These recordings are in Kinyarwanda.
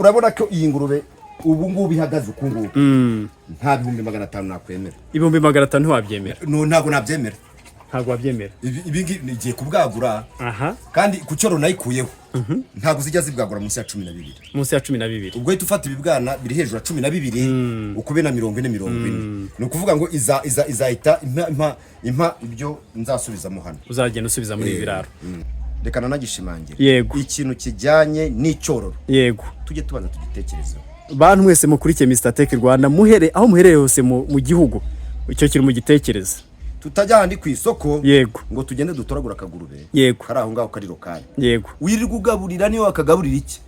urabona ko iyi ngurube ubu ngubu ihagaze uku ngubu nta 500 nakwemera. 500 ntiwabyemera? No, ntabwo nabyemera. Ntabwo wabyemera? Ibi nigiye kubwagura. Kandi ku cyoro nayikuyeho ntabwo zijya zibwagura munsi ya 12. Munsi ya 12 ubwo uhita ufata ibibwana biri hejuru ya 12 ukube na 40 ni ukuvuga ngo izahita impa ibyo nzasubizamo hano. Uzagenda usubiza muri biraro. Reka nanagishimangira. Yego. Ikintu kijyanye n'icyororo. Yego. Tujye tubana tugitekerezeho. Bantu mwese mukurikiye Mr Tech Rwanda muhere aho muhereye hose mu gihugu. Icyo kiri mu gitekerezo. Tutajya handi ku isoko. Yego. Ngo tugende dutoragura akagurube. Yego. Kari aho ngaho kari lokali. Yego. Wirirwa ugaburira niyo akagaburira iki?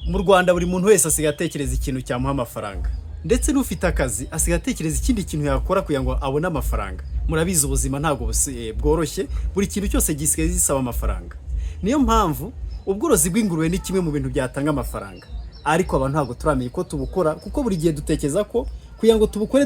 Mu Rwanda buri muntu wese asigaye atekereza ikintu cyamuha amafaranga. Ndetse n'ufite akazi asigaye atekereza ikindi kintu yakora kugira ngo abone amafaranga. Murabizi ubuzima ntabwo bworoshye, buri kintu cyose gisigaye gisaba amafaranga. Niyo mpamvu ubworozi bw'ingurube ni kimwe mu bintu byatanga amafaranga. Ariko abantu ntabwo turamenye ko tubukora kuko buri gihe dutekereza ko kugira ngo tubukore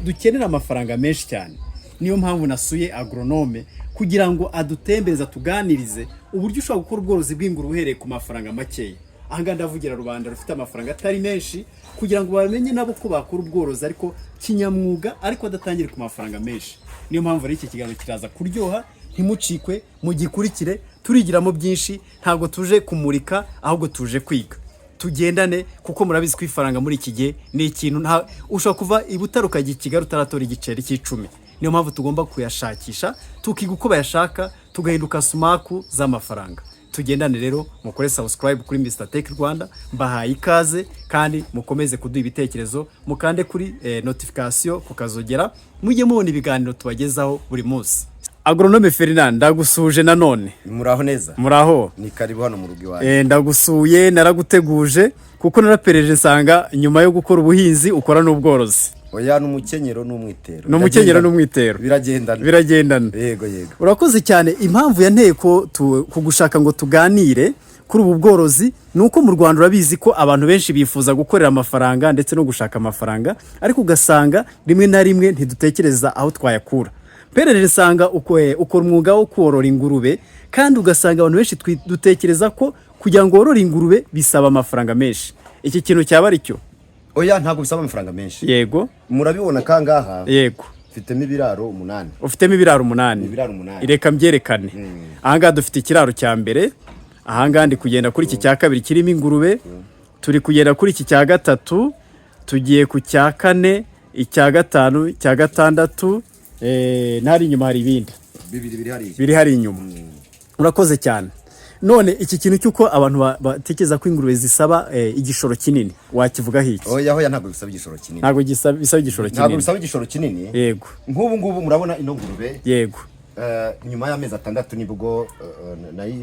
dukenera amafaranga menshi cyane. Niyo mpamvu nasuye agronome kugira ngo adutembereza tuganirize uburyo ushobora gukora ubworozi bw'ingurube uhereye ku mafaranga makeya. Ahanga ndavugira rubanda rufite amafaranga atari menshi kugira ngo bamenye nabo ko bakora ubworozi ariko kinyamwuga ariko adatangira ku mafaranga menshi. Niyo mpamvu ari iki kiganiro kiraza kuryoha, ntimucikwe mugikurikire, turigiramo byinshi, ntabwo tuje kumurika ahubwo tuje kwiga. Tugendane kuko murabizi ko ifaranga muri iki gihe ni ikintu ushobora kuva ibutaruka Kigali utaratora igiceri cy'icumi. Niyo mpamvu tugomba kuyashakisha tukiga uko bayashaka tugahinduka sumaku z'amafaranga. Tugendane rero mukore subscribe kuri Mr Tech Rwanda, mbahaye ikaze kandi mukomeze kuduha ibitekerezo, mukande kuri notification kukazogera mujye mubona ibiganiro tubagezaho buri munsi. Agronome Ferdinand ndagusuje nanone. Muraho neza? Muraho. Ni karibu hano mu rugo iwawe. Ndagusuye naraguteguje kuko narapereje nsanga nyuma yo gukora ubuhinzi ukora n'ubworozi. Oya n'umukenyero n'umwitero. N'umukenyero n'umwitero. Biragendana. Yego. Urakoze cyane. Impamvu yanteye ko kugushaka ngo tuganire kuri ubu bworozi nuko mu Rwanda urabizi ko abantu benshi bifuza gukorera amafaranga ndetse no gushaka amafaranga, ariko ugasanga rimwe na rimwe ntidutekereza aho twayakura. Pereje nsanga ukora umwuga wo korora ingurube kandi ugasanga abantu benshi dutekereza ko kugira ngo worore ingurube bisaba amafaranga menshi. Iki kintu cyaba ari cyo? Oya ntabwo bisaba amafaranga menshi. Yego. Murabibona kangaha? Yego. Mfitemo ibiraro 8. Ufitemo ibiraro 8? Ibiraro 8. Ireka mbyerekane. Ahanga dufite ikiraro cya mbere, ahanga ndi kugenda kuri iki cya kabiri kirimo ingurube, turi kugenda kuri iki cya gatatu, tugiye ku cya kane, icya gatanu, icya gatandatu, ntari inyuma hari ibindi. Biri hari inyuma. Urakoze cyane. None iki kintu cyuko abantu batekereza ko ingurube zisaba igishoro kinini wakivuga hiki? Oya ntabwo bisaba igishoro kinini. Ntabwo bisaba igishoro kinini. Ntabwo bisaba igishoro kinini. Yego. Ngubu murabona ino ngurube. Yego. Nyuma y'amezi 6 nibwo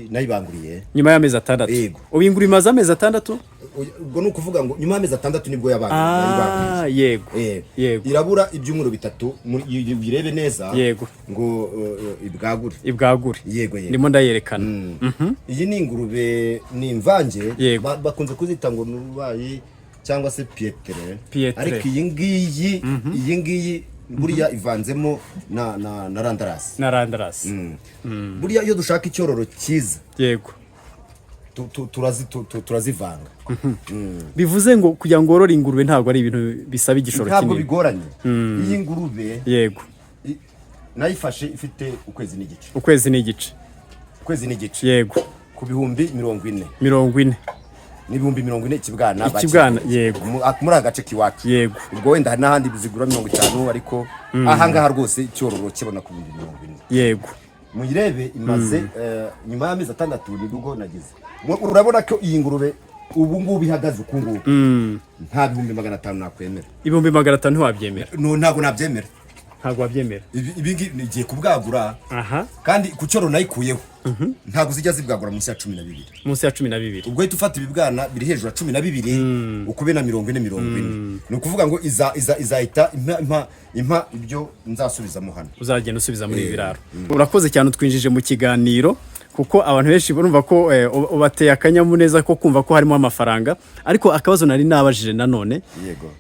nayibanguriye. Nyuma y'amezi 6. Yego. Ubu ingurube imaze amezi 6? Ubwo nuko kuvuga ngo nyuma y'amezi 6 nibwo yabanguriye. Yego. Irabura ibyumuro 3 birebe neza. Yego. Ngo ibwagure. Yego. Ndimo ndayerekana. Iyi ni ingurube ni imvange bakunze kuzita ngo nubayi cyangwa se pietre. Ariko iyi ngiyi buriya ivanzemo na randarasi. Buriya iyo dushaka icyororo cyiza. Yego. turazivanga. Bivuze ngo kugira ngo worore ingurube ntabwo ari ibintu bisaba igishoro kinini. Ntabwo bigoranye. Iyi ngurube. Yego. Nayifashe ifite ukwezi n'igice. Yego. Ku bihumbi 40. 40. N'ibihumbi 40 ikibwana. Yego. Muri agace kiwacu. Yego. Ubwo wenda n'ahandi bizigura 50 ariko ahangaha rwose icyororo kibona ku bihumbi 40. Yego. Muyirebe imaze nyuma y'amezi 6 nibwo nagize. Urabona ko iyi ngurube ubu ngubu ihagaze uku ngubu nta 500 nakwemera. 500 ntiwabyemera? No, ntabwo nabyemera. Ntabwo wabyemera? Ibi nigiye kubwagura. Kandi ku cyoro nayikuyeho ntabwo zijya zibwagura munsi ya 12. Munsi ya 12. Ubwo uhita ufata ibibwana biri hejuru ya 12 ukube na 40. Ni ukuvuga ngo izahita impa ibyo nzasubizamo hano. Uzagenda usubiza muri biraro. Urakoze cyane utwinjije mu kiganiro kuko abantu benshi barumva ko ubateye akanyamuneza ko kumva ko harimo amafaranga, ariko akabazo nari nabajije nanone. Yego.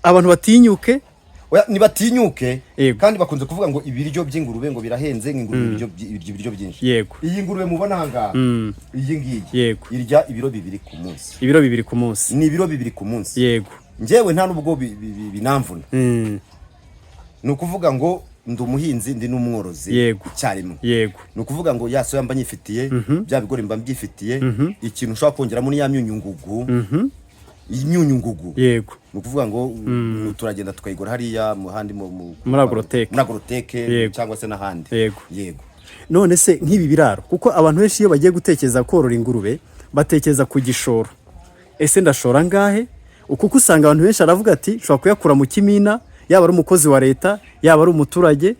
Abantu batinyuke nibatinyuke kandi bakunze kuvuga ngo ibiryo by'ingurube ngo birahenze nk'ingurube ibiryo byinshi. Yego. Iyi ngurube mubona hanga iyi ngiyi irya ibiro 2 ku munsi. Ibiro 2 ku munsi. Ni ibiro 2 ku munsi. Yego. Njyewe nta nubwo binamvuna. Ni ukuvuga ngo ndi umuhinzi ndi n'umworozi icyarimwe. Yego. Ni ukuvuga ngo ya soya mba nyifitiye bya bigori mba mbyifitiye ikintu ushobora kongeramo ni ya myunyungugu. Imyunyungugu. Yego. Ni ukuvuga ngo turagenda tukayigura hariya mu handi muri agroteke cyangwa se n'ahandi. Yego. None se nk'ibi biraro kuko abantu benshi iyo bagiye gutekereza korora ingurube batekereza ku gishoro. Ese ndashora ngahe? Kuko usanga abantu benshi aravuga ati shobora kuyakura mu kimina, yaba ari umukozi wa leta yaba ari umuturage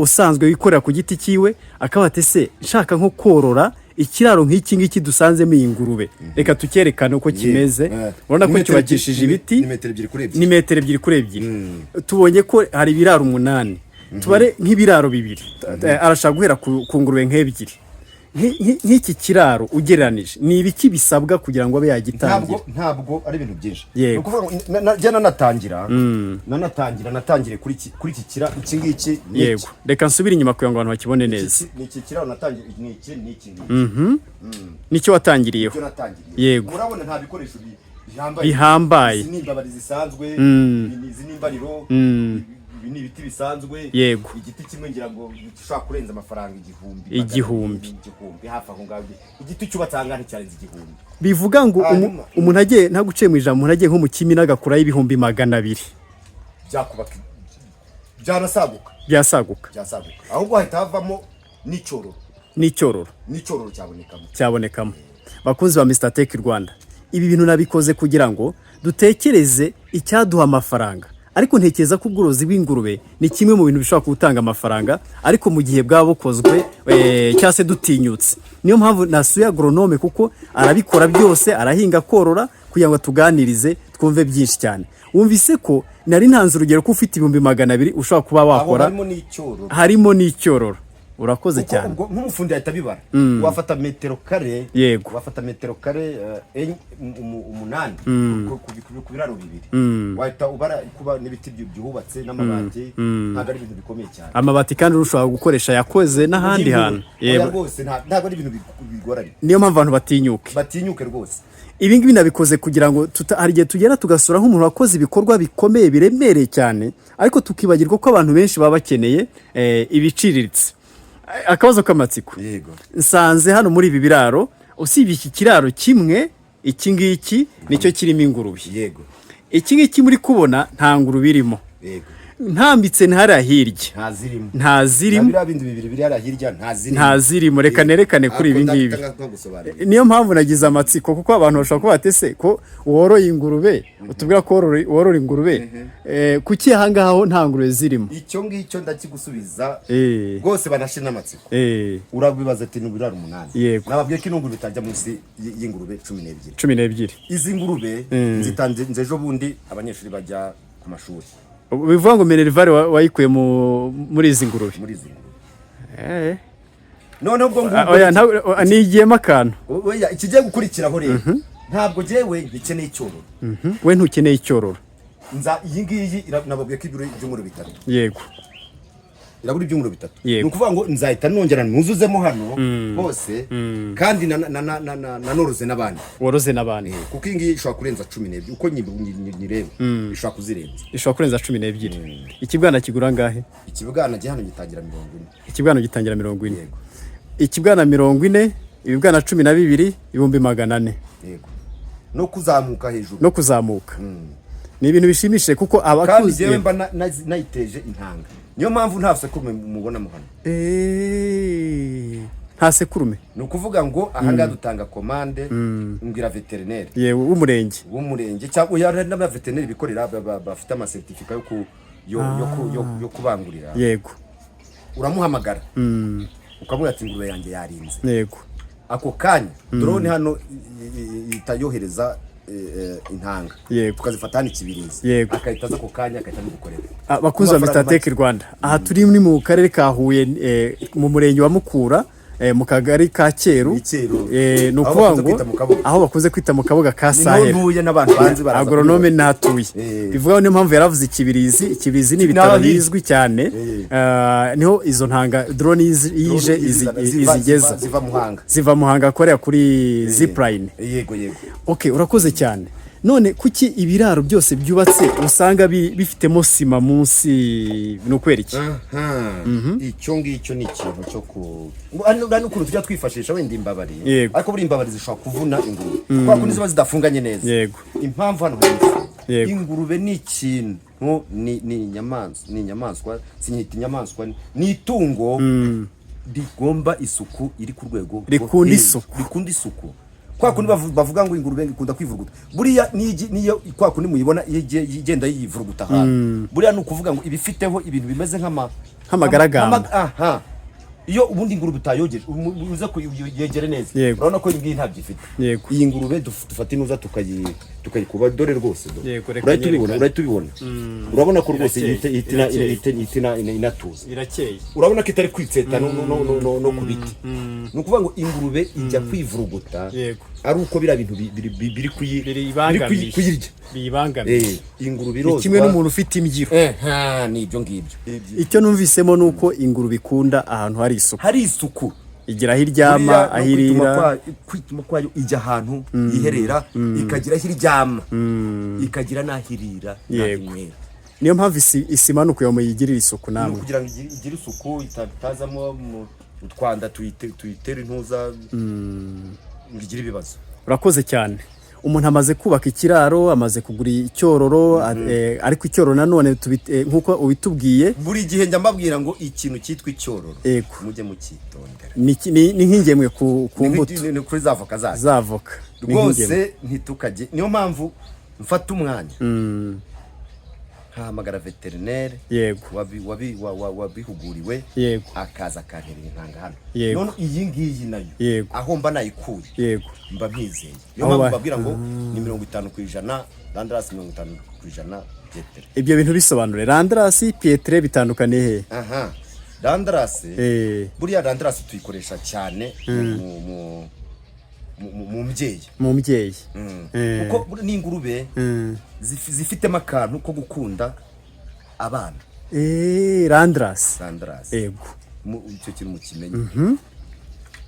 usanzwe wikorera ku giti cyiwe, akaba ati se nshaka nko korora ikiraro nk'iki ngiki dusanzemo iyi ngurube, reka tukerekane uko kimeze. Urabona ko cyubakishije ibiti ni metero 2 kuri 2. Tubonye ko hari ibiraro 8, tubare nk'ibiraro 2 arashaka guhera ku ngurube nk'ebyiri. Nk'iki kiraro ugereranije ni ibiki bisabwa kugira ngo abe yagitangira? Ntabwo ari ibintu byinshi. Ni ukuvuga jana natangire kuri iki kiraro iki ngiki. Yego, reka nsubire inyuma kugira ngo abantu bakibone neza. Ni iki kiraro natangire ni iki nicyo watangiriyeho. Yego, murabona nta bikoresho bihambaye. Izi nimbabari zisanzwe, izi nimbariro, ni ibiti bisanzwe. Yego. Igiti kimwe ngira ngo gishobora kurenza amafaranga 1000 hafi aho ngaho. Igiti cyubatsanga cyarenze 1000. Bivuga ngo umuntu agiye nta guciye mu ijambo, umuntu agiye nko mu kimina agakuraho 200,000 byakubaka byasaguka ahubwo hahita havamo n'icyororo cyabonekamo. Bakunzi ba Mr Tech Rwanda, ibi bintu nabikoze kugira ngo dutekereze icyaduha amafaranga, ariko ntekereza ko ubworozi bw'ingurube ni kimwe mu bintu bishobora gutanga amafaranga, ariko mu gihe bwaba bukozwe cyase dutinyutse. Niyo mpamvu nasuye agronome kuko arabikora byose, arahinga korora kugira ngo tuganirize twumve byinshi cyane. Wumvise ko nari ntanze urugero ko ufite 200,000 ushobora kuba wakora harimo n'icyororo. Urakoze cyane. Nk'umufundi ahita bibara. Wafata metero kare, wafata metero kare 8 ku biraro 2. Wahita ubara kuba n'ibiti byubatse n'amabati, ntabwo ari ibintu bikomeye cyane. Amabati kandi urushobora gukoresha yakoze n'ahandi hantu. Rwose ntabwo ari ibintu bigoranye. Niyo mpamvu abantu batinyuke rwose. Ibi ngibi nabikoze kugira ngo hari igihe tugera tugasura nk'umuntu wakoze ibikorwa bikomeye biremereye cyane, ariko tukibagirwa ko abantu benshi baba bakeneye ibiciriritse. Akabazo k'amatsiko. Yego. Nsanze hano muri ibi biraro usibye iki kiraro kimwe, iki ngiki nicyo kirimo ingurube. Yego. Iki ngiki muri kubona nta ngurube irimo. Yego. Ntambitse ntara hirya. Ntazirimo. Nabira bindi bibiri biri hara hirya ntazirimo. Reka nerekane kuri ibi ngibi. Niyo mpamvu nagize amatsiko kuko abantu bashaka kuba batese ko woroye ingurube, utubwira ko worora ingurube. Kuki ahangaho nta ngurube zirimo? Icyo ngicyo ndakigusubiza. Rwose banashina amatsiko. Urabibaza ati n'ubiraro 8. Nababwiye ko ingurube itajya munsi y'ingurube 12. Izi ngurube zitanze nzejo bundi abanyeshuri bajya ku mashuri. Bivuga ngo Minerval wayikuye muri izi ngurube. None ubwo oya nigiyemo akantu. Oya ikigiye gukurikiraho rero. Ntabwo jewe ngikeneye icyororo. We ntukeneye icyororo. Nza iyi ngiyi nababwiye ko ibiro by'ingurube 3. Yego. Iraburi by'ingurube 3. Ni ukuvuga ngo nzahita nongera nuzuzemo hano hose kandi nanoroze n'abandi. Woroze n'abandi. Kuko iyi ngiyi ishobora kurenza 12 uko nyireba. Ishobora kuzirenza. Ishobora kurenza 12. Ikibwana kigura ngahe? Ikibwana gihano gitangira 40. Ikibwana gitangira 40. Yego. Ikibwana 40, ibibwana 12, 400. Yego. No kuzamuka hejuru. No kuzamuka. Ni ibintu bishimishije kuko abakuzi yewe mba nayiteje intanga. Niyo mpamvu nta sekurume mubona mu hano. Nta sekurume. Ni ukuvuga ngo ahanga dutanga commande mbwira veterinaire. Yewe w'umurenge cyangwa yari n'aba veterinaire bikorera bafite ama certificat yo kubangurira. Yego. Uramuhamagara. Ukamubwira ati ingurube yanjye yarinze. Yego. Ako kanya drone hano itayohereza intanga. Tukazifata hano ikibirizi. Akahita ko kanya akahita gukorera. Bakuza Mr Tech Rwanda. Aha turi muri mu karere ka Huye mu murenge wa Mukura mu kagari ka Cyeru ni ukuvuga ngo aho bakunze kwita mu kabuga ka Sahel agronome ntatuye bivuga niyo mpamvu yaravuze ikibirizi ni ibitaro bizwi cyane niho izo ntanga drone yije izigeza ziva Muhanga akorera kuri zipline. Yego okay, urakoze cyane. None kuki ibiraro byose byubatse usanga bifitemo sima munsi no kweriki? Icyo ngicyo ni ikintu cyo ku n'ukuntu tujya twifashisha wenda imbabari, ariko buri imbabari zishobora kuvuna ingurube kwa kundi ziba zidafunganye neza. Yego. Impamvu hano ingurube ni ikintu ni inyamaswa sinyita inyamaswa ni itungo rigomba isuku iri ku rwego rikunda isuku. Kwa kundi bavuga ngo ingurube ikunda kwivuruguta buriya niyo kwa kundi muyibona igenda yivuruguta hano buriya ni ukuvuga ngo ibifiteho ibintu bimeze nk'amagaragamba. Iyo ubundi ingurube utayogeje uze kuyegere neza urabona ko iyi ntabyo ifite. Iyi ngurube dufata inuza tukayikuba dore rwose urabona urabona ko rwose itina inatuza irakeye, urabona ko itari kwitseta no ku biti. Ni ukuvuga ngo ingurube ijya kwivuruguta ari uko bira bintu biri kuyirya biyibangamiye. Ingurube irozwa kimwe n'umuntu ufite imbyiro. Ni ibyo ngibyo. Icyo numvisemo nuko ingurube ikunda ahantu hari isuku igira aho iryama aho irira, kwituma kwayo ijya ahantu yiherera ikagira aho iryama ikagira n'aho irira. Niyo mpamvu isima nuko yo muyigirira isuku namwe kugira ngo igire isuku itazamo utwanda tuyitere intuza ngigira ibibazo. Urakoze cyane. Umuntu amaze kubaka ikiraro, amaze kugura icyororo, ariko icyororo nanone nkuko ubitubwiye buri gihe njya mbabwira ngo ikintu cyitwa icyororo mujye mukitondera. Ni nk'ingemwe ku mbuto kuri zavoka rwose ntitukajye. Niyo mpamvu mfata umwanya nkahamagara veterineri wabihuguriwe akaza akanterera intanga hano. None iyi ngiyi nayo aho mba nayikuye mba byizeye. Niyo mpamvu mbabwira ngo ni 50% Landrace 50% Pietre. Ibyo bintu bisobanure Landrace Pietre bitandukanye he? Landrace buriya Landrace tuyikoresha cyane mu mbyeyi kuko ni ingurube zifitemo akantu ko gukunda abana. Landrace yego icyo kintu mu kimenyi.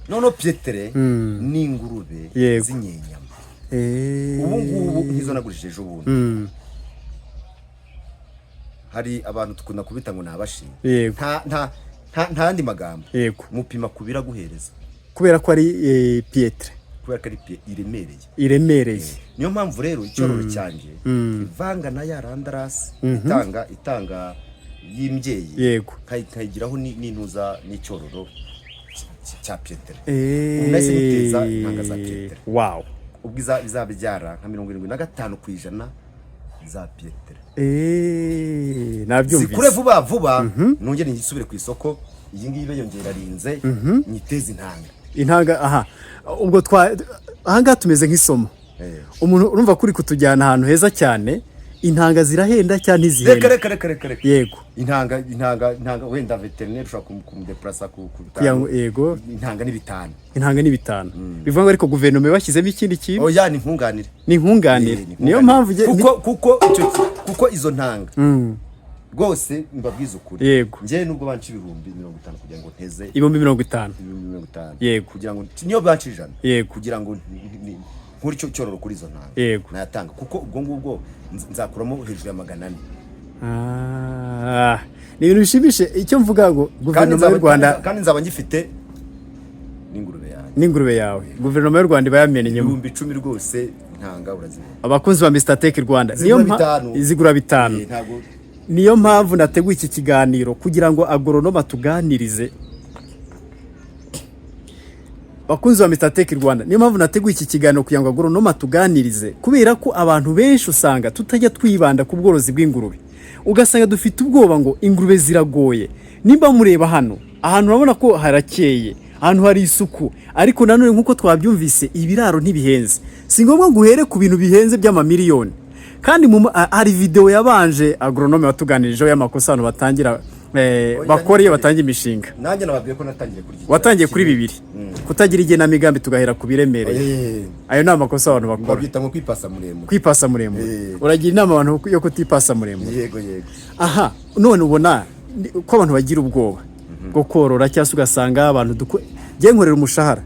None Pietre ni ingurube z'inyenyama. Ubu ngubu nkizo nagurishije ejo bundi hari abantu tukunda kubita ngo nabashi nta andi magambo mupima kubira guhereza kubera ko ari Pietre iremereye. Niyo mpamvu rero icyororo cyanjye ivanga na ya Landrace itanga y'imbyeyi kayigiraho n'intuza n'icyororo cya Pietre. Unase niteza intanga za Pietre. Wow. Ubwiza bizabyara nka 75% za Pietre. Nabyumvise. Zikure vuba nongere ngisubire ku isoko iyi ngiyi yongera rinze nyiteze intanga. Ubwo ahanga tumeze nk'isomo. Umuntu urumva kuri kutujyana ahantu heza cyane. Intanga zirahenda cyane izihenda. Reka. Yego. Intanga wenda veterineri ushaka kumudeplasa ku yego. Intanga ni 5. Bivuga ngo ariko guverinoma bashyizemo ikindi kintu. Oya ni nkunganire. Niyo mpamvu kuko izo ntanga rwose mbabwiza ukuri ngiye nubwo banci 50 kugira ngo nteze 50. Yego. Kugira ngo niyo banci 100 kugira ngo nkuri cyo cyororo kuri izo ntanga nayatanga kuko ubwo ngubwo nzakuramo hejuru ya 400. Ni ibintu bishimishe. Icyo mvuga ngo guverinoma y'u Rwanda kandi nzaba ngifite n'ingurube yawe guverinoma y'u Rwanda bayamenye mu 10 rwose ntanga urazibona. Abakunzi ba Mr Tech Rwanda izigura 5. Niyo mpamvu nateguye iki kiganiro kugira ngo agronome tuganirize. Bakunzi ba Mr Tech Rwanda, niyo mpamvu nateguye iki kiganiro kugira ngo agronome tuganirize kubera ko abantu benshi usanga tutajya twibanda ku bworozi bw'ingurube. Ugasanga dufite ubwoba ngo ingurube ziragoye. Nimba mureba hano ahantu urabona ko harakeye, ahantu hari isuku, ariko nanone nkuko twabyumvise ibiraro ntibihenze. Si ngombwa guhere ku bintu bihenze by'amamiliyoni. Kandi hari video yabanje agronome watuganirijeho y'amakosa abantu batangira bakora iyo batangiye imishinga. Nanjye nababwiye ko natangiye kuri watangiye kuri bibiri kutagira igenamigambi tugahera ku biremereye. Ayo ni amakosa abantu bakora. Babyita ngo kwipasa muremure. Kwipasa muremure. Uragira inama abantu yo kutipasa muremure. Yego. Aha, none ubona ko abantu bagira ubwoba bwo korora cyangwa ugasanga abantu ngiye nkorera umushahara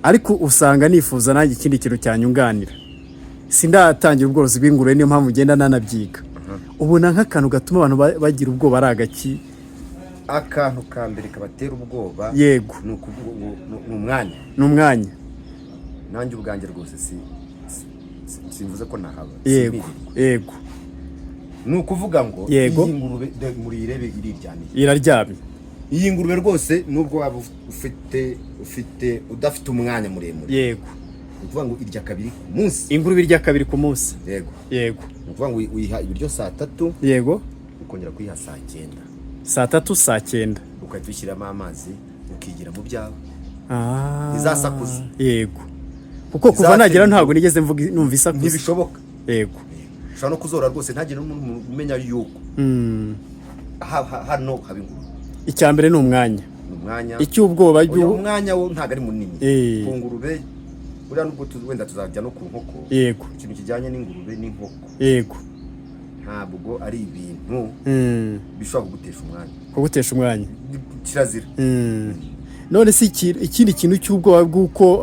ariko usanga nifuza nanjye ikindi kintu cyanyunganira. Sindatangira ubworozi bw'ingurube, niyo mpamvu ugenda nanabyiga. Ubona nk'akantu gatuma abantu bagira ubwoba ari agaki? Akantu ka mbere kabatera ubwoba yego ni ukuvuga ngo ni umwanya. Nanjye ubwanjye rwose simvuze ko nahaba. Yego ni ukuvuga ngo iyi ngurube muri irebe iraryamye. Iyi ngurube rwose nubwo waba udafite umwanya muremure. Yego. Ni ukuvuga ngo irya kabiri ku munsi. Ingurube irya kabiri ku munsi. Yego. Ni ukuvuga ngo uyiha ibiryo saa 3. Yego. Ukongera kuyiha saa 9. Saa 3 saa 9. Ukahita ushyiramo amazi ukigira mu byawe. Izasakuza. Yego. Kuko kuva nagera ntabwo nigeze numva isakuza. Ntibishoboka. Yego. Ushobora no kuzora rwose ntagire n'umuntu umenya yuko. Hano haba ingurube. Icyambere ni umwanya. Icy'ubwoba umwanya wo ntago ari munini. Ku ngurube buriya nubwo wenda tuzajya no ku nkoko. Yego. Ikintu kijyanye n'ingurube n'inkoko. Yego. Ntabwo ari ibintu bishobora kugutesha umwanya. Kirazira. None si ikindi kintu cy'ubwoba bw'uko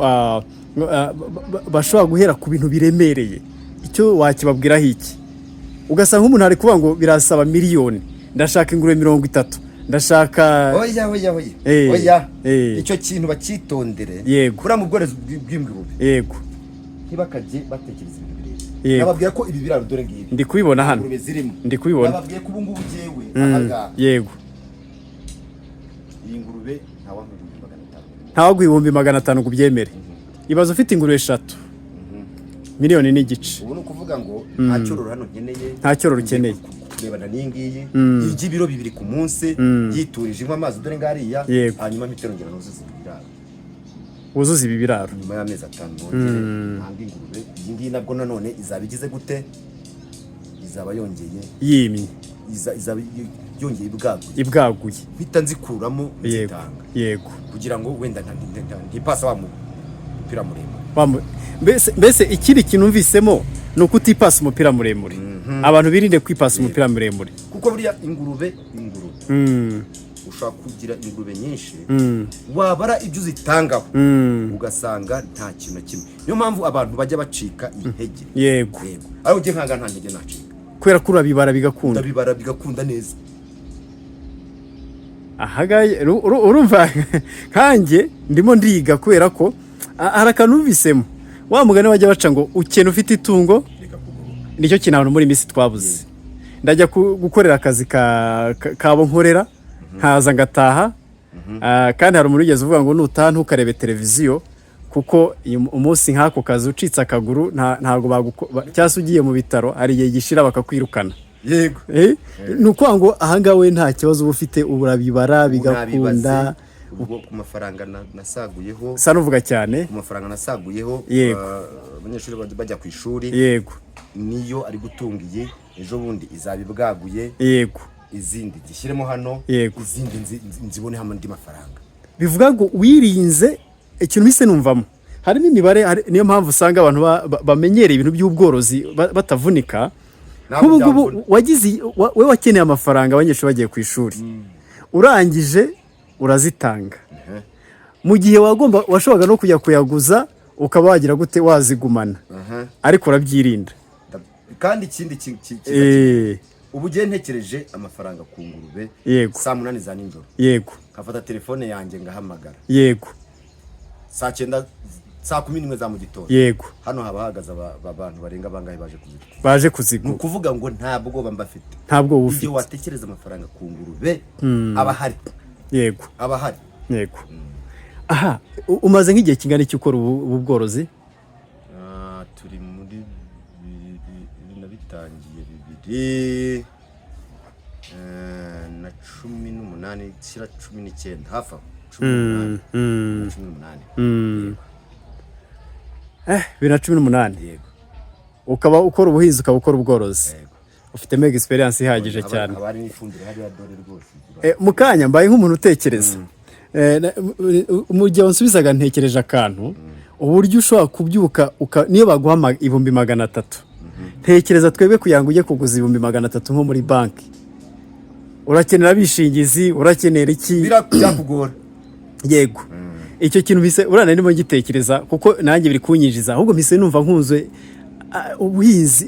bashobora guhera ku bintu biremereye. Icyo wakibabwiraho iki? Ugasanga nk'umuntu ari kuvuga ngo birasaba miliyoni, ndashaka ingurube 30, ndashaka oya icyo kintu bakitondere. Buriya mu bworozi bw'ingurube. Yego. Ntibakajye batekereza ibintu birebire. Nababwiye ko ibi biraro dore ngibi ndi kubibona hano. Ndi kubibona. Nababwiye ko ubu ngubu jewe ahaga. Yego. Iyi ngurube ntawaguha 500 kubyemere. Ibazo ufite ingurube 3 miliyoni n'igice. Ubu ni ukuvuga ngo nta cyororo hano nkeneye. Nta cyororo ukeneye. Kurebana n'ingiyi y'ibiro 2 ku munsi yiturije amazi dore ngariya hanyuma miterongera nuzuza ibiraro. Wuzuza ibi biraro nyuma y'amezi 5 nongere ntangi ingurube. Iyi ngiyi nabwo nanone izabigize gute? Izaba yongeye yimye. Izaba yongeye ibwaguye. Bita nzikuramo zitanga. Yego. Kugira ngo wenda ntipasa wa mupira muremure. Mbese ikindi kintu mvisemo ni ukutipasa umupira muremure. Abantu birinde kwipasa umupira muremure. Kuko buriya ingurube ushaka kugira ingurube nyinshi wabara ibyo uzitangaho ugasanga nta kintu kimwe. Niyo mpamvu abantu bajya bacika intege. Yego. Ariko ngiye nkanga nta ntege nacika. Kwera kuri abibara bigakunda. Ndabibara bigakunda neza. Ahagaye urumva kanjye ndimo ndiga kubera ko harakanumvisemo. Wa mugani wajya baca ngo ukene ufite itungo nicyo kintu abantu muri misi twabuze. Ndajya gukorera akazi kabo nkorera nkaza ngataha. Kandi hari umuntu ugeze uvuga ngo nutaha ntukarebe televiziyo kuko umunsi nk'ako kazi ucitse akaguru ntago cyase ugiye mu bitaro hari igihe gishira bakakwirukana. Yego. Nuko ngo ahanga we nta kibazo uba ufite urabibara bigakunda. Ubwo ku mafaranga nasaguyeho sanuvuga cyane. Ku mafaranga nasaguyeho abanyeshuri bajya ku ishuri. Yego. Niyo ari gutungiye ejo bundi izabibwaguye. Yego. Izindi gishyiremo hano. Yego. Izindi nzibone hamwe ndi mafaranga. Bivuga ngo wirinze ikintu mise numvamo. Harimo imibare niyo mpamvu usanga abantu bamenyereye ibintu by'ubworozi batavunika. Nk'ubu wagize we wakeneye amafaranga abanyeshuri bagiye ku ishuri. Urangije urazitanga. Mu gihe washoboraga no kujya kuyaguza ukaba wagira gute wazigumana. Ariko urabyirinda. Kandi ikindi ubu gihe ntekereje amafaranga ku ngurube saa 8 za nijoro. Yego. Nkafata telefone yanjye ngahamagara. Yego. saa 9 saa 11 za mu gitondo. Yego. Hano habahagaza abantu barenga bangahe baje kuzigura. Nukuvuga ngo ntabwo bambafite. Ntabwo ufite. Iyo watekereza amafaranga ku ngurube abahari. Yego. Abahari. Yego. Aha, umaze nk'igihe kingana iki ukora ubu bworozi? Turi muri nabitangiye 2018 na 18 shyira 19 hafa 18. 2018. Yego. Ukaba ukora ubuhinzi ukaba ukora ubworozi. Yego. ufitemo experience ihagije cyane. abari n'ifumbire hariya dore rwose mu kanya mbaye nk'umuntu utekereza mu gihe wansubizaga ntekereje akantu uburyo ushobora kubyuka niyo baguha 300,000 ntekereza twebwe kugira ngo ujye kuguza 300,000 nko muri banki urakenera abishingizi urakenera iki birakugora yego icyo kintu bise urana ndimo gitekereza kuko nanjye biri kunyinjiza ahubwo mise numva nkunzwe ubuhinzi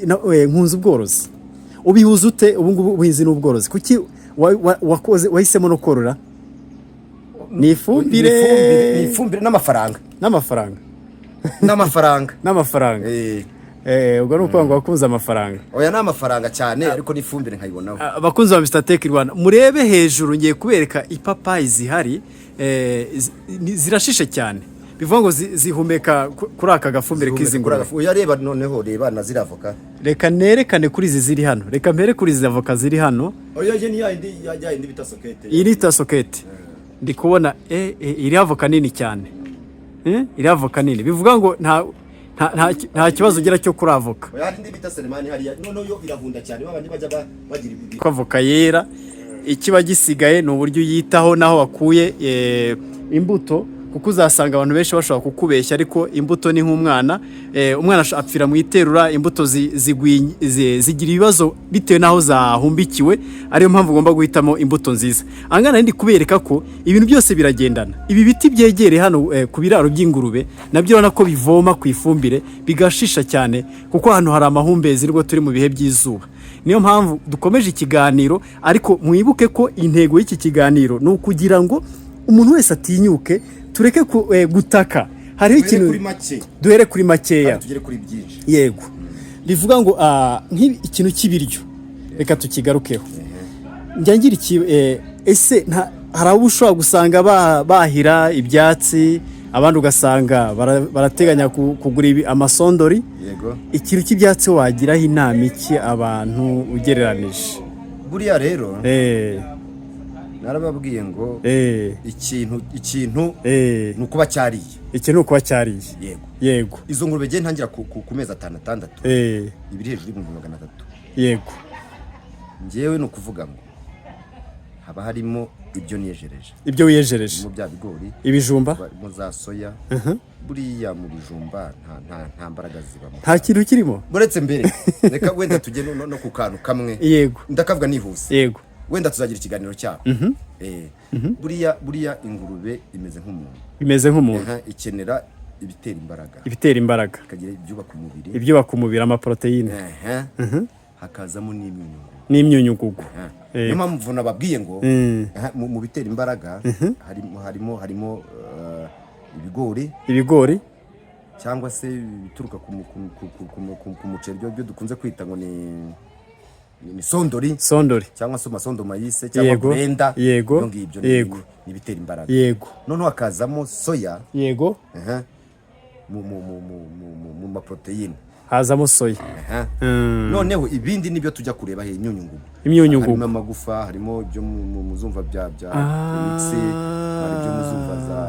nkunze ubworozi ubihuza ute ubu ngubu ubuhinzi n'ubworozi kuki wakoze wahisemo no korora ni ifumbire n'amafaranga ubwo ni ukuvuga ngo wakunze amafaranga oya ni amafaranga cyane ariko n'ifumbire nkayibonaho abakunzi ba Mr Tech Rwanda murebe hejuru ngiye kubereka ipapayi zihari zirashishe cyane bivuga ngo zihumeka kuri aka gafumbire k'izingura oya reba noneho reba na ziravoka reka nerekane kuri izi ziri hano reka mbere kuri izi avoka ziri hano oya je ni yindi bita sokete iri ta sokete ndi kubona iri avoka nini cyane iri avoka nini bivuga ngo nta kibazo ugira cyo kuri avoka oya indi bita selemani hariya noneho yo irahunda cyane babandi bajya bagira ibi avoka yera ikiba gisigaye ni uburyo yitaho naho wakuye imbuto kuko uzasanga abantu benshi bashobora kukubeshya ariko imbuto ni nk'umwana umwana apfira mu iterura imbuto zigira ibibazo bitewe naho zahumbikiwe ariyo mpamvu ugomba guhitamo imbuto nziza angana ndi kubereka ko ibintu byose biragendana ibi biti byegereye hano ku biraro by'ingurube nabyo urabona ko bivoma ku ifumbire bigashisha cyane kuko hano hari amahumbezi rwo turi mu bihe by'izuba niyo mpamvu dukomeje ikiganiro ariko mwibuke ko intego y'iki kiganiro ni ukugira ngo umuntu wese atinyuke tureke gutaka hariho ikintu duhere kuri makeya tugere kuri byinshi yego bivuga ngo ikintu cy'ibiryo reka tukigarukeho njyangira ese hari abo ushobora gusanga bahira ibyatsi abandi ugasanga barateganya kugura amasondori yego ikintu cy'ibyatsi wagiraho inama iki abantu ugereranije buriya rero narababwiye ngo ikintu ni ukuba cyariye ikintu ni ukuba cyariye yego izo ngurube gihe ntangira ku mezi 6 ibiri hejuru y'300,000 yego ngewe ni ukuvuga ngo haba harimo ibyo wiyejereje mu bya bigori ibijumba mu za soya buriya mu bijumba nta mbaraga zibamo nta kintu kirimo buretse mbere reka wenda tujye no ku kantu kamwe yego ndakavuga nihuse yego wenda tuzagira ikiganiro cyabo buriya ingurube imeze nk'umuntu ikenera ibitera imbaraga ikagira ibyubaka umubiri amaproteine hakazamo n'imyunyugugu niyo mpamvu nababwiye ngo mu bitera imbaraga harimo ibigori cyangwa se bituruka ku muceri byo dukunze kwita ngo ni sondori cyangwa se amasondo mayise cyangwa brenda yego ni bitera imbaraga yego noneho hakazamo soya yego mu maproteine hazamo soya noneho ibindi nibyo tujya kureba he imyunyungugu harimo amagufa harimo ibyo muzumva bya imitsi hari ibyo muzumva za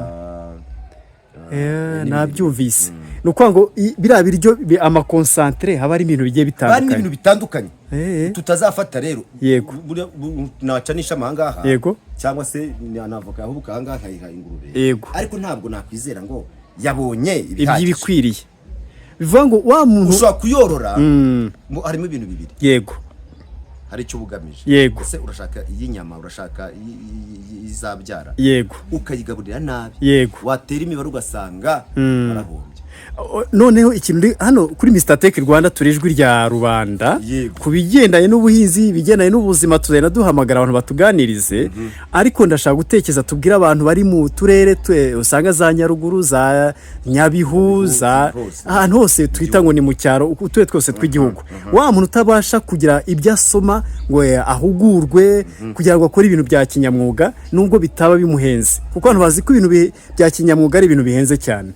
nabyumvise ni ukuvuga ngo biriya biryo amakonsantere haba ari ibintu bigiye bitandukanye tutazafata rero yego nacanisha ahangaha yego cyangwa se navoka ahubuka ahangaha nkayiha ingurube yego ariko ntabwo nakwizera ngo yabonye ibikwiriye bivuga ngo wa muntu ushobora kuyorora harimo ibintu bibiri yego hari icyo bugamije yego ese urashaka iyinyama urashaka izabyara yego ukayigaburira nabi yego watera imibare ugasanga barahombye noneho ikintu hano kuri Mr Tech Rwanda turijwi rya rubanda ku bigendanye n'ubuhinzi bigendanye n'ubuzima tuzena duhamagara abantu batuganirize ariko ndashaka gutekereza tubwira abantu bari mu turere usanga za Nyaruguru za Nyabihu za ahantu hose twita ngo ni mu cyaro utuye twose tw'igihugu wa muntu utabasha kugira ibyo asoma ngo ahugurwe kugira ngo akore ibintu bya kinyamwuga nubwo bitaba bimuhenze kuko abantu bazi ko ibintu bya kinyamwuga ari ibintu bihenze cyane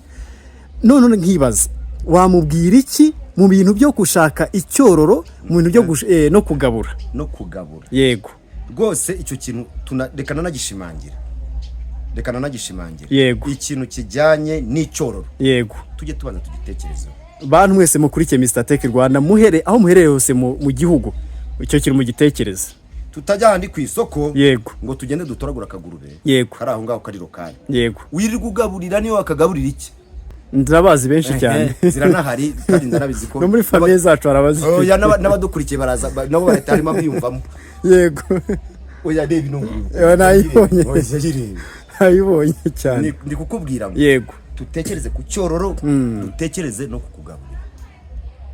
none nkibaza wamubwira iki mu bintu byo gushaka icyororo mu bintu byo no kugabura yego rwose icyo kintu rekana nagishimangira yego ikintu kijyanye n'icyororo yego tujye tubanza tugitekerezo bantu mwese mukurikiye Mr Tech Rwanda aho muherereye hose mu gihugu icyo kiri mu gitekerezo tutajya handi ku isoko yego ngo tugende dutoragura akagurube yego kari aho ngaho kari lokali yego wirirwa ugaburira niyo wakagaburira iki ndabazi benshi cyane ziranahari kandi ndanabizi ko no muri famille zacu harabazi oya n'abadukurikiye baraza nabo barahita harimo biyumvamo yego oya reba ino nayibonye oya ayibonye cyane ndi kukubwira ngo yego dutekereze ku cyororo dutekereze no kukugaburira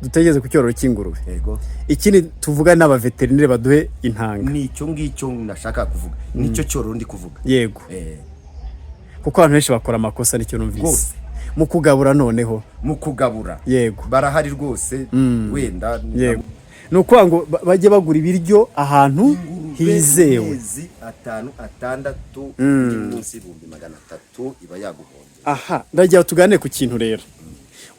dutegereze ku cyororo cy'ingurube yego ikindi tuvuga n'abaveterineri baduhe intanga nicyo ngicyo nashaka kuvuga nicyo cyororo ndi kuvuga yego kuko abantu benshi bakora amakosa nicyo numvise mu kugabura noneho mu kugabura yego barahari rwose wenda yego nuko ngo bajye bagura ibiryo ahantu hizewe 5 6 munsi y'ibihumbi 300 iba yaguhonze aha ndagira tugane ku kintu rero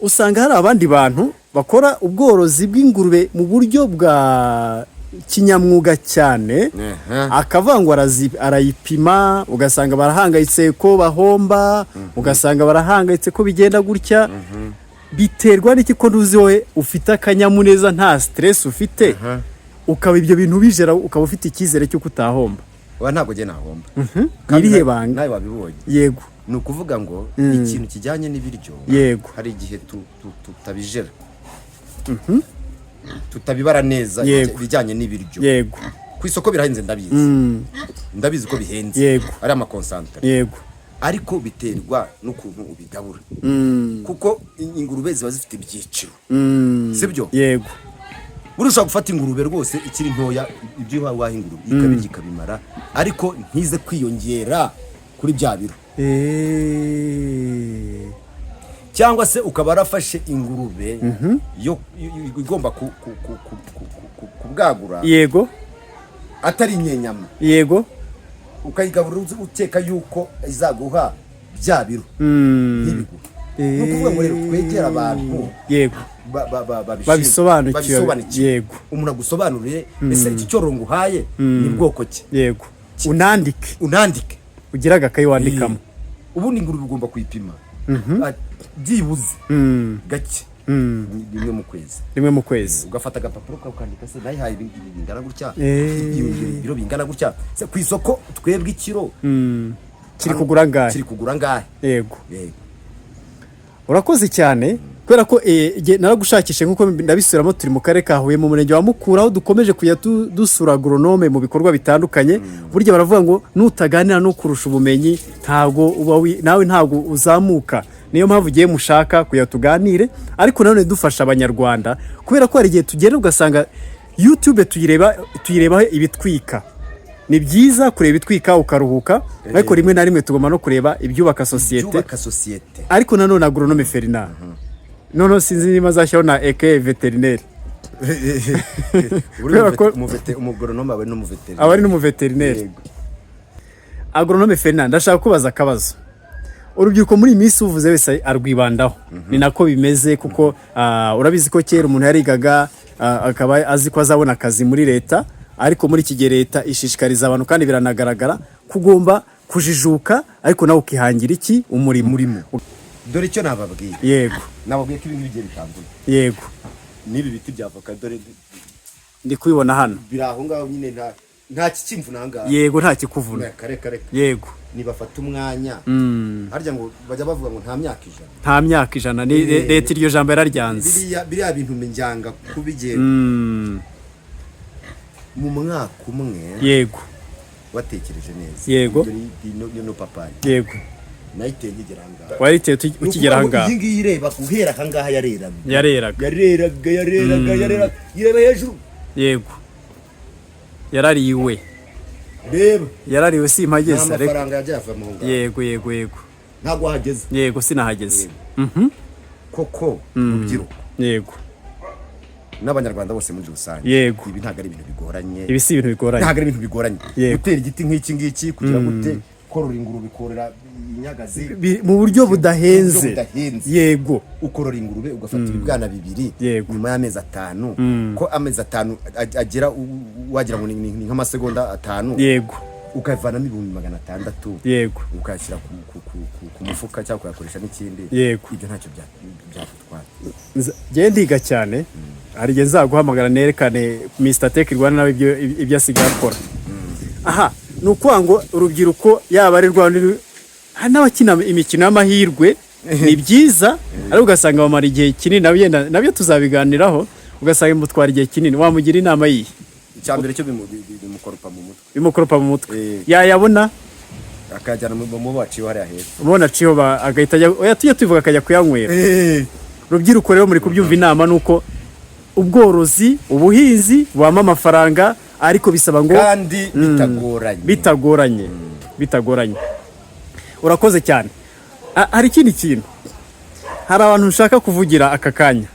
usanga hari abandi bantu bakora ubworozi bw'ingurube mu buryo bwa kinyamwuga cyane akavangwa arayipima ugasanga barahangayitse ko bahomba ugasanga barahangayitse ko bigenda gutya biterwa n'iki ko nduzi wowe ufite akanyamuneza nta stress ufite ukaba ibyo bintu bijera ukaba ufite icyizere cyo kutahomba wa ntabwo je nahomba irihe banga nawe wabibonye yego ni ukuvuga ngo ikintu kijyanye n'ibiryo yego hari igihe tutabijera tutabibara neza bijyanye n'ibiryo yego ku isoko birahenze ndabizi ko bihenze yego ari amakonsantere yego ariko biterwa n'ukuntu ubigabura kuko ingurube ziba zifite ibyiciro sibyo yego burusha gufata ingurube rwose ikiri ntoya ibyo waha ingurube ikabirya ikabimara ariko ntize kwiyongera kuri bya biro cyangwa se ukaba arafashe ingurube yo igomba kubwagura yego atari inyenyama yego ukayigaburira ukeka yuko izaguha bya biro n'ibiguru ni ukuvuga ngo rero twegera abantu yego babisobanukiwe yego umuntu agusobanurire ese iki cyororo nguhaye ni bwoko ki yego unandike ugira agakayi wandikamo ubundi ingurube ugomba kuyipima byibuze gake rimwe mu kwezi ugafata agapapuro ukandika se nayihaye bingana gutya ibiro bingana gutya ku isoko twebwe ikiro kiri kugura ngahe yego urakoze cyane kubera ko naragushakishe nk'uko ndabisubiramo turi mu karere ka Huye mu murenge wa Mukura aho dukomeje kujya dusura agronome mu bikorwa bitandukanye burya baravuga ngo nutaganira no kurusha ubumenyi nawe ntabwo uzamuka niyo mpamvu ugiye mushaka kujya tuganire ariko nanone dufasha abanyarwanda kubera ko hari igihe tugenda ugasanga YouTube tuyirebaho ibitwika ni byiza kureba ibitwika ukaruhuka ariko rimwe na rimwe tugomba no kureba ibyubaka sosiyete ariko nanone agronome Ferdinand noneho sinzi niba azashyiraho na eke veterineri umugronome aba ari n'umuveterineri agronome Ferdinand ndashaka kubaza akabazo urubyiruko muri iyi minsi uvuze wese arwibandaho ni nako bimeze kuko urabizi ko kera umuntu yarigaga akaba azi ko azabona akazi muri leta ariko muri iki gihe leta ishishikariza abantu kandi biranagaragara kugomba kujijuka ariko nawe ukihangira iki umurimo dore icyo nababwiye yego nababwiye ko ibintu bigiye bitandukanye yego n'ibi biti bya avoka dore ndi kubibona hano biri aho ngaho nyine nta kikimvuna ngaho yego nta kikuvuna kare yego nibafata umwanya harya ngo bajya bavuga ngo nta myaka ijana ni leta iryo jambo yararyanze biriya bintu njyanga kubigera mu mwaka umwe yego watekereje neza yego no papayi yego nayiteye ngigera hangaha wariteye ukigera hangaha iyi ngiyi ireba guhera hangaha yareraga ireba hejuru yego yarariwe reba yarariwe simpageze amafaranga yajya ava mu ngaho yego ntabwo hageze yego sinahageze koko urubyiruko yego n'abanyarwanda bose muri rusange yego ibi ntabwo ari ibintu bigoranye ibi si ibintu bigoranye ntabwo ari ibintu bigoranye gutera igiti nk'iki kugira gute korora ingurube korora inyagazi mu buryo budahenze yego ukorora ingurube ugafata ibibwana bibiri nyuma y'amezi 5 ko amezi 5 agera wagira ngo ni nk'amasegonda 5 yego ukavanamo 600 yego ukashyira ku mufuka cyangwa ukayakoresha n'ikindi yego ibyo ntacyo byatutwara ngiye ndiga cyane hari igihe nzaguhamagara nerekane Mr Tech Rwanda nawe ibyo asigaye akora. Aha ni ukuvuga ngo urubyiruko yaba ari Rwanda hari n'abakina imikino y'amahirwe ni byiza ariko ugasanga bamara igihe kinini nabyo tuzabiganiraho ugasanga imutwara igihe kinini wamugira inama yihe? Icyambere cyo bimukoropa mu mutwe yayabona akajyana mu baciye hariya hepfo ubona ciho agahita tujya tuvuga akajya kuyanywera. Rubyiruko rero muri kubyumva inama nuko ubworozi ubuhinzi bubamo amafaranga ariko bisaba ngo kandi bitagoranye. Urakoze cyane. Hari ikindi kintu, hari abantu ushaka kuvugira aka kanya,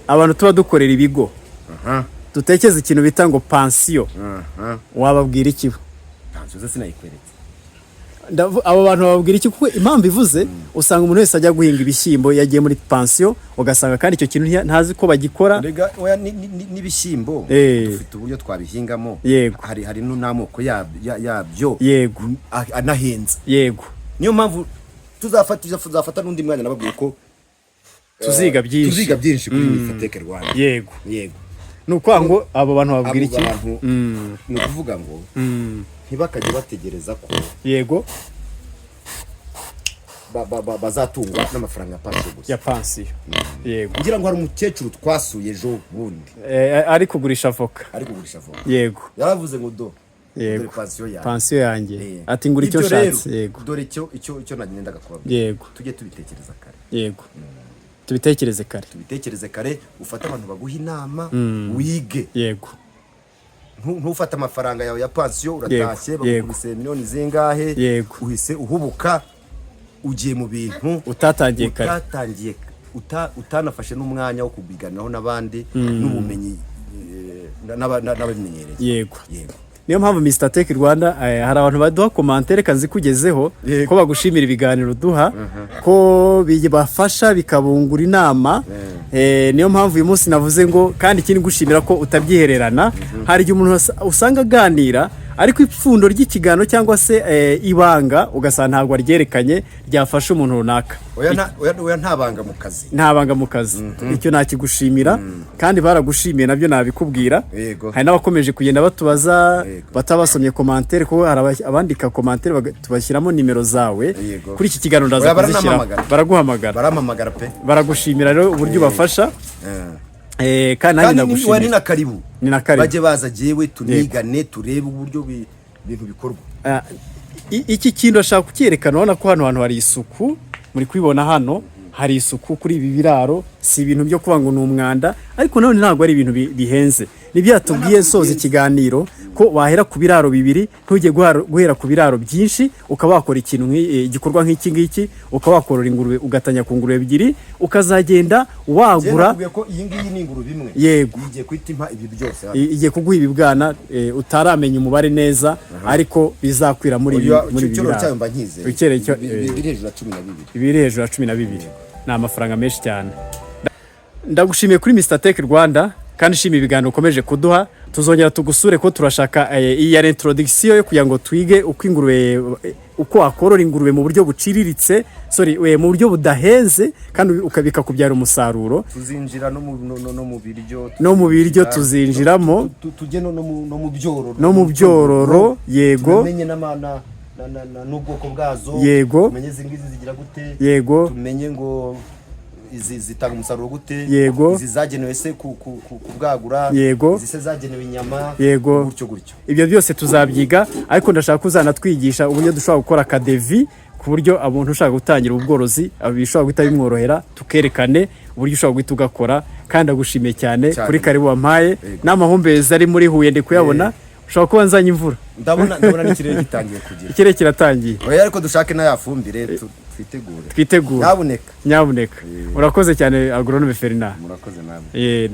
abantu tuba dukorera ibigo dutekereza ikintu bita ngo pansiyo, wababwira iki? Pansiyo sinayikweretse. Abo bantu bababwira iki? Kuko impamvu ivuze usanga umuntu wese ajya guhinga ibishyimbo yagiye muri pansiyo ugasanga kandi icyo kintu ntazi ko bagikora. N'ibishyimbo dufite uburyo twabihingamo, hari n'amoko yabyo anahenze. Niyo mpamvu tuzafata n'undi mwanya nababwiye ko tuziga byinshi kuri Mr Tech Rwanda. Ni ukuvuga ngo abo bantu babwira iki? Ni ukuvuga ngo ntibakajye bategereza ko bazatungwa n'amafaranga ya pansiyo. Ngira ngo hari umukecuru twasuye ejo bundi ari kugurisha avoka. Yaravuze ngo dore pansiyo yanjye ati ngura icyo nshatse. Dore icyo nagendaga kubabwira. Tujye tubitekereza kare. Tubitekereze kare ufate abantu baguha inama wige. Ntufate amafaranga yawe ya pansiyo uratashye bakubise miliyoni zingahe uhise uhubuka ugiye mu bintu utatangiye kare, utanafashe n'umwanya wo kubiganiraho n'abandi n'ubumenyi n'ababimenyereye. Niyo mpamvu Mr Tech Rwanda hari abantu baduha commentaire kazi kugezeho ko bagushimira ibiganiro duha ko bibafasha bikabungura inama. Niyo mpamvu uyu munsi navuze ngo kandi ikindi gushimira ko utabyihererana. Hari igihe umuntu usanga aganira ariko ipfundo ry'ikiganiro cyangwa se ibanga ugasanga ntabwo ryerekanye ryafasha umuntu runaka. Oya ntabanga mu kazi. Icyo nakigushimira kandi baragushimiye nabyo nabikubwira. Hari n'abakomeje kugenda batubaza batabasomye commentaire ko hari abandika commentaire tubashyiramo nimero zawe kuri iki kiganiro ndaza kuzishyira. Barampamagara pe. Baragushimira rero uburyo bafasha. Kandi nagushimira. Ni nakaribu. Baje baza jewe tunigane turebe uburyo ibintu bikorwa. Iki kintu ashaka kucyerekana ubona ko hano hari isuku. Muri kwibona hano hari isuku kuri ibi biraro, si ibintu byo kuvuga ngo ni umwanda ariko none ntabwo ari ibintu bihenze. Nibyatubwiye soza ikiganiro ko wahera ku biraro bibiri ntujye guhera ku biraro byinshi ukaba wakora ikintu igikorwa nk'iki ngiki ukawakorora ingurube ugatanya ku ngurube ebyiri ukazagenda wagura ko iyi ngiyi ni ingurube imwe igiye kwitimpa ibi byose igiye kuguha ibibwana utaramenya umubare neza ariko bizakwira muri biraro. Biri hejuru ya 12 ni amafaranga menshi cyane. Ndagushimiye kuri Mr Tech Rwanda kandi shimi ibiganiro ukomeje kuduha. Tuzongera tugusure ko turashaka iyi ya introduction yo kugira ngo twige uko ingurube uko wakorora ingurube mu buryo buciriritse mu buryo budahenze kandi ukabika kubyara umusaruro. Tuzinjira no mu biryo tuzinjiramo tujye no mu byororo. Tumenye n'ubwoko bwazo. Tumenye zingizi zigira gute. Tumenye ngo izi zitanga umusaruro gute. Izi zagenewe se kubwagura. Izi se zagenewe inyama. Gutyo. Ibyo byose tuzabyiga ariko ndashaka kuzanatwigisha uburyo dushobora gukora akadevi ku buryo abantu ushaka gutangira ubworozi bishobora guhita bimworohera tukerekane uburyo ushobora guhita ugakora. Kandi agushimiye cyane kuri karibu wampaye n'amahumbezi ari muri Huye ndi kuyabona. Ushobora kuba nzanye imvura. Ndabona n'ikirere gitangiye kugira. Ikirere kiratangiye. Ariko dushake na yafumbire twitegure. Nyabuneka. Urakoze cyane Agronome Ferdinand. Murakoze namwe.